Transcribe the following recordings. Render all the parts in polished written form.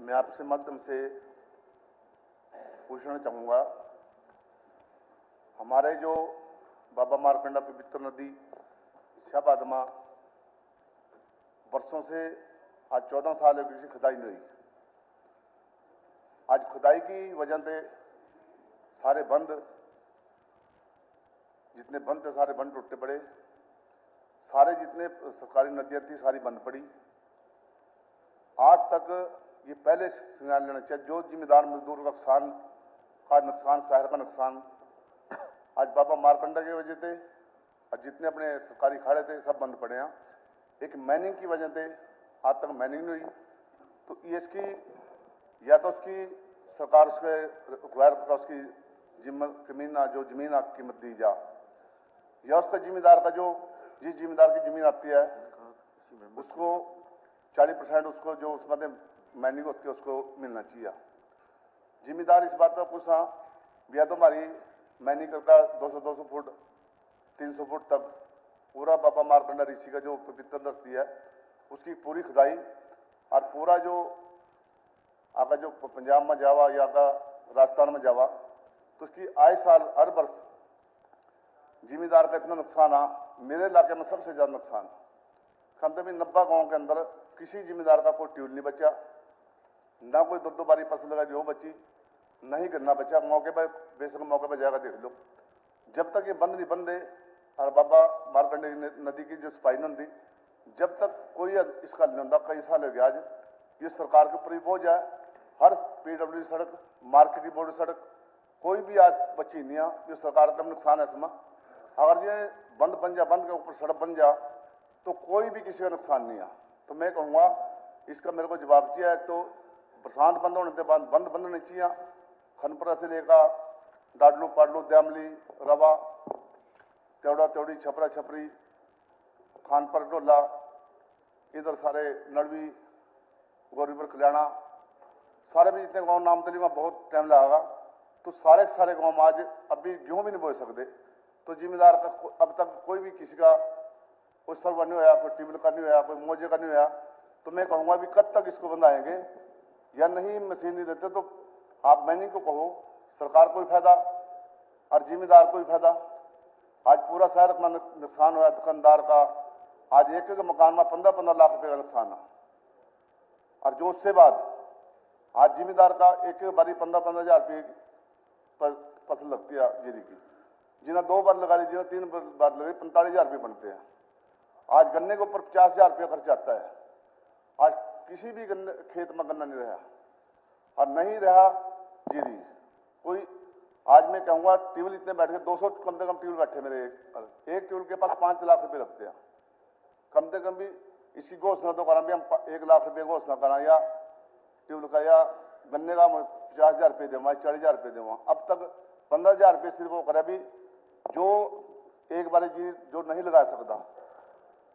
मैं आपसे माध्यम से पूछना चाहूँगा, हमारे जो बाबा मारकंडा पवित्र नदी श्याबादमा वर्षों से आज 14 साल किसी खुदाई नहीं हुई। आज खुदाई की वजह से सारे बंद, जितने बंद थे सारे बंद टूटते पड़े। सारे जितने सरकारी नदियाँ थी सारी बंद पड़ी। आज तक ये पहले संज्ञान लेना चाहिए, जो जिम्मेदार मजदूर का नुकसान शहर का नुकसान आज बाबा मारकंडा की वजह से और जितने अपने सरकारी खाड़े थे सब बंद पड़े हैं। एक माइनिंग की वजह से आज तक माइनिंग नहीं हुई। तो ये इसकी या तो उसकी सरकार उसके रिक्वायर का उसकी जो जमीन कीमत दी जा, या उसका जिम्मेदार का जो जिस जिम्मेदार की जमीन आती है उसको 40% उसको जो उसमें माइनिंग होती है उसको मिलना चाहिए। जिम्मेदार इस बात पर पूछा भैया तो हमारी माइनिंग का 200 फुट 300 फुट तक पूरा बाबा मारकंडा ऋषि का जो पवित्र धरती है उसकी पूरी खुदाई और पूरा जो आपका जो पंजाब में जावा या का राजस्थान में जावा तो उसकी आए साल हर वर्ष जिम्मेदार का इतना नुकसान आ। मेरे इलाके में सबसे ज्यादा नुकसान कम से कम 90 गाँव के अंदर किसी जिम्मेदार का कोई ट्यूब नहीं बचा, ना कोई दो बारी फसल लगा जो बची, नहीं गन्ना बचा। मौके पर बेशक मौके पर जाकर देख लो। जब तक ये बंद नहीं बंदे और बाबा मारकंडे नदी की जो सफाई नहीं होती, जब तक कोई इसका नहीं होता। कई साल हो गया आज ये सरकार के ऊपर ही बोझ है। हर PWD सड़क, मार्केटिंग बोर्ड सड़क, कोई भी आज बची नहीं है। ये सरकार का नुकसान है इसमें। अगर ये बंद बन जा, बंद के ऊपर सड़क बन जा तो कोई भी किसी का नुकसान नहीं है। तो मैं कहूँगा इसका मेरे को जवाब चाहिए। तो बरसात बंद होने के बाद बंद होनी चाहिए। खनपुरा से लेकर डाडलू पाडलू द्यामली रवा त्योड़ा त्योड़ी छपरा छपरी खानपुर डोला इधर सारे नड़वी गौरीपुर कल्याणा सारे भी जितने गाँव नाम तली में बहुत टाइम लगेगा। तो सारे गाँव आज अभी गेहूँ भी नहीं बो सकते। तो जिम्मेदार का अब तक कोई भी किसी का कोई सर्वर नहीं होया, कोई टिबल का नहीं होया, कोई मोजे का नहीं होया। तो मैं कहूँगा अभी कब तक इसको बनाएंगे या नहीं मशीन नहीं देते तो आप मैनिंग को कहो, सरकार को भी फायदा और जिम्मेदार को भी फायदा। आज पूरा शहर का नुकसान हुआ दुकानदार का। आज एक मकान में 15-15 लाख रुपए का नुकसान है। और जो उससे बाद आज जिम्मेदार का एक बारी 15-15 हजार रुपये पर फसल लगती है जीरी की, जिन्हें 2 बार लगा ली, जिन्हें 3 बार लगी 45 हजार रुपये बनते हैं। आज गन्ने के ऊपर 50 हजार रुपये खर्च आता है। आज किसी भी खेत में गन्ना नहीं रहा और नहीं रहा जीरी कोई। आज मैं कहूँगा ट्यूबल इतने बैठ के 200 कम से कम ट्यूबल बैठे मेरे एक ट्यूबल के पास 5 लाख रुपए लगते हैं। कम से कम भी इसकी घोषणा तो करा भी हम 1 लाख रुपये घोषणा करा या ट्यूबल का या गन्ने का 50 हजार रुपये देवा 40 हजार रुपये देवा। अब तक 15 हजार रुपये सिर्फ वो करा भी जो एक बार जी जो नहीं लगा सकता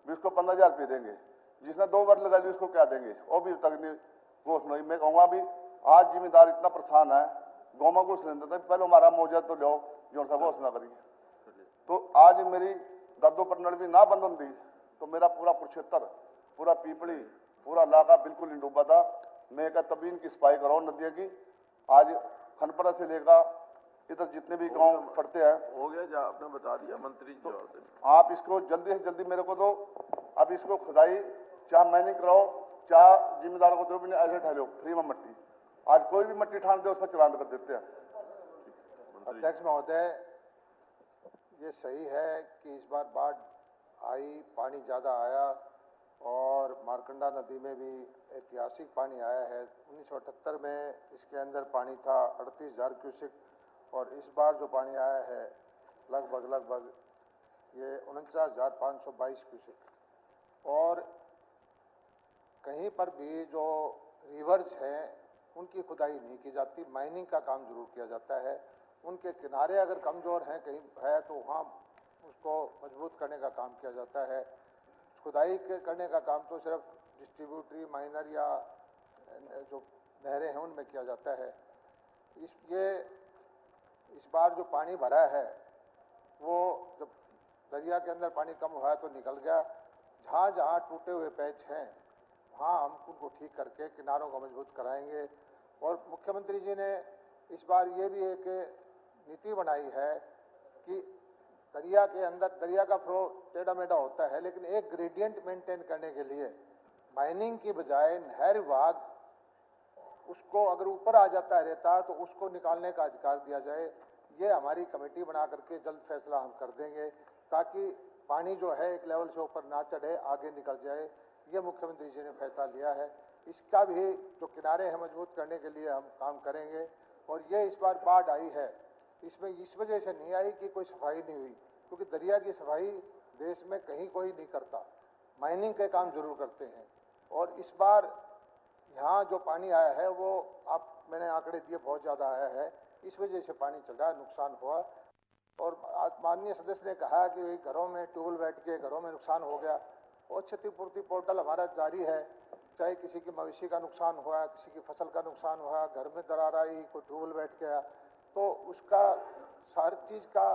भी उसको 15 हजार रुपये देंगे। जिसने 2 बार लगा ली उसको क्या देंगे, वो भी तक नहीं घोषणा हुई। मैं कहूँगा भी आज जिम्मेदार इतना परेशान है, गाँव में घोषणा देता पहले हमारा मौजा तो लो जो सा घोषणा करिए। तो आज मेरी दादो पर नड़ भी ना बंद होती तो मेरा पूरा कुरुक्षेत्र, पूरा पीपली, पूरा इलाका बिल्कुल नहीं डूबा था। मैं क्या तभी इनकी सफाई कराओ नदियों की। आज खनपरा से लेकर इधर जितने भी गांव पड़ते हैं हो गया जो आपने बता दिया मंत्री तो आप इसको जल्दी से जल्दी मेरे को दो। अब इसको खुदाई चाहे मैंने कराओ चाहे जिम्मेदार को दो, भी ऐसे ठहरो फ्री में मट्टी। आज कोई भी मट्टी ठान दे उसका चलान कर देते हैं। अध्यक्ष महोदय, ये सही है कि इस बार बाढ़ आई, पानी ज़्यादा आया और मारकंडा नदी में भी ऐतिहासिक पानी आया है। 1978 में इसके अंदर पानी था 38,000 क्यूसेक और इस बार जो पानी आया है लगभग ये 49,522 क्यूसेक। और कहीं पर भी जो रिवर्स हैं उनकी खुदाई नहीं की जाती, माइनिंग का काम जरूर किया जाता है। उनके किनारे अगर कमज़ोर हैं कहीं है तो वहाँ उसको मजबूत करने का काम किया जाता है। खुदाई करने का काम तो सिर्फ डिस्ट्रीब्यूटरी माइनर या जो नहरें हैं उनमें किया जाता है। इस बार जो पानी भरा है वो जब दरिया के अंदर पानी कम हुआ तो निकल गया। जहाँ जहाँ टूटे हुए पैच हैं वहाँ हम उनको ठीक करके किनारों को मजबूत कराएंगे। और मुख्यमंत्री जी ने इस बार ये भी एक नीति बनाई है कि दरिया के अंदर, दरिया का फ्लो टेढ़ा मेढ़ा होता है, लेकिन एक ग्रेडियंट मेंटेन करने के लिए माइनिंग की बजाय नहर विभाग उसको, अगर ऊपर आ जाता है रेता तो उसको निकालने का अधिकार दिया जाए। ये हमारी कमेटी बना करके जल्द फैसला हम कर देंगे, ताकि पानी जो है एक लेवल से ऊपर ना चढ़े, आगे निकल जाए। ये मुख्यमंत्री जी ने फैसला लिया है। इसका भी जो किनारे हैं मजबूत करने के लिए हम काम करेंगे। और ये इस बार बाढ़ आई है, इसमें इस वजह से नहीं आई कि कोई सफाई नहीं हुई, क्योंकि दरिया की सफाई देश में कहीं कोई नहीं करता, माइनिंग के काम जरूर करते हैं। और इस बार यहाँ जो पानी आया है वो मैंने आंकड़े दिए, बहुत ज़्यादा आया है, इस वजह से पानी चला, नुकसान हुआ। और माननीय सदस्य ने कहा कि घरों में ट्यूबवेल बैठ के घरों में नुकसान हो गया, और क्षतिपूर्ति पोर्टल हमारा जारी है। चाहे किसी की मवेशी का नुकसान हुआ, किसी की फसल का नुकसान हुआ, घर में दरार आई, कोई ट्यूबवेल बैठ गया, तो उसका हर चीज़ का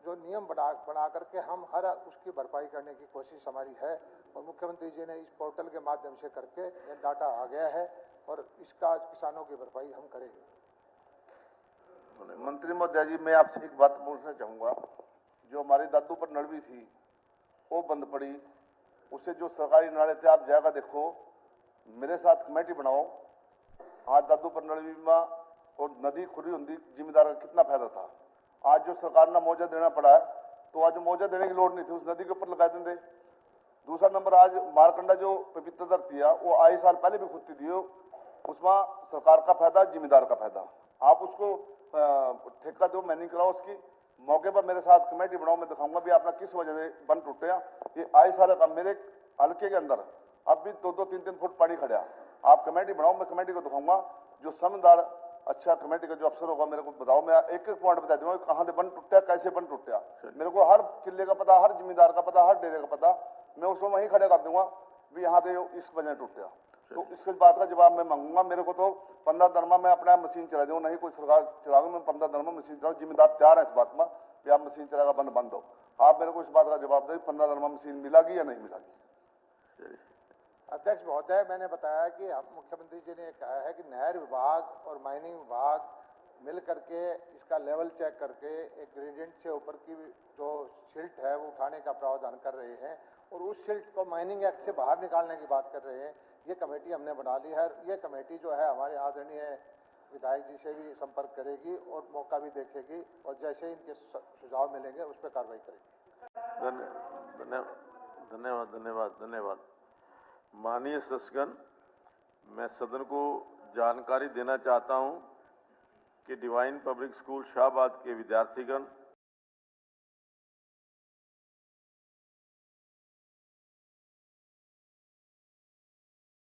जो नियम बना करके हम हर उसकी भरपाई करने की कोशिश हमारी है। और मुख्यमंत्री जी ने इस पोर्टल के माध्यम से करके ये डाटा आ गया है, और इसका किसानों की भरपाई हम करेंगे। मंत्री महोदय जी, मैं आपसे एक बात पूछना चाहूँगा। जो हमारी दादू पर नलवी थी वो बंद पड़ी, उससे जो सरकारी नाले थे, आप जाएगा देखो, मेरे साथ कमेटी बनाओ। आज दादू पर नलवी में और नदी खुली होती, जिम्मेदार का कितना फायदा था। आज जो सरकार ने मुआवजा देना पड़ा है, तो आज मुआवजा देने की लोड़ नहीं थी, उस नदी के ऊपर लगा देंगे। दूसरा नंबर, आज मारकंडा जो पवित्र धरती है वो आए साल पहले भी खुदती थी, उसमें सरकार का फायदा, जिम्मेदार का फायदा। आप उसको ठेका दो, मैनिंग कराओ उसकी। मौके पर मेरे साथ कमेटी बनाओ, मैं दिखाऊंगा भी आपने किस वजह से बंद टूटे। ये आए साल का मेरे हल्के के अंदर अब भी 2-2-3-3 फुट पानी खड़ा। आप कमेटी बनाओ, मैं कमेटी को दिखाऊंगा। जो समझदार अच्छा कमेटी का जो अफसर होगा मेरे को बताओ, मैं एक एक पॉइंट बता दूंगा कहाँ से बंद टूटा, कैसे बंद टूटा। मेरे को हर किले का पता, हर जिम्मेदार का पता, हर डेरे का पता। मैं उसको वहीं खड़े कर दूंगा भी यहाँ से इस वजह टूटा। तो इसके बात का जवाब मैं मांगूंगा। मेरे को तो 15 दिन में मैं अपना मशीन चला दूँ, नहीं कोई सरकार चला दूँ, मैं 15 दिन में मशीन चलाऊँ। जिम्मेदार तैयार है इस बात में कि आप मशीन चलाएगा, बंद हो। आप मेरे को इस बात का जवाब दें, 15 दिन में मशीन मिलेगी या नहीं मिलेगी। अध्यक्ष महोदय, मैंने बताया कि मुख्यमंत्री जी ने कहा है कि नहर विभाग और माइनिंग विभाग मिल करके इसका लेवल चेक करके एक ग्रेडियंट से ऊपर की जो सिल्ट है वो उठाने का प्रावधान कर रहे हैं, और उस सिल्ट को माइनिंग एक्ट से बाहर निकालने की बात कर रहे हैं। ये कमेटी हमने बना ली है। ये कमेटी जो है हमारे आदरणीय विधायक जी से भी संपर्क करेगी और मौका भी देखेगी, और जैसे इनके सुझाव मिलेंगे उस पर कार्रवाई करेगी। धन्यवाद धन्यवाद धन्यवाद। माननीय सदस्यगण, मैं सदन को जानकारी देना चाहता हूं कि डिवाइन पब्लिक स्कूल शाहबाद के विद्यार्थीगण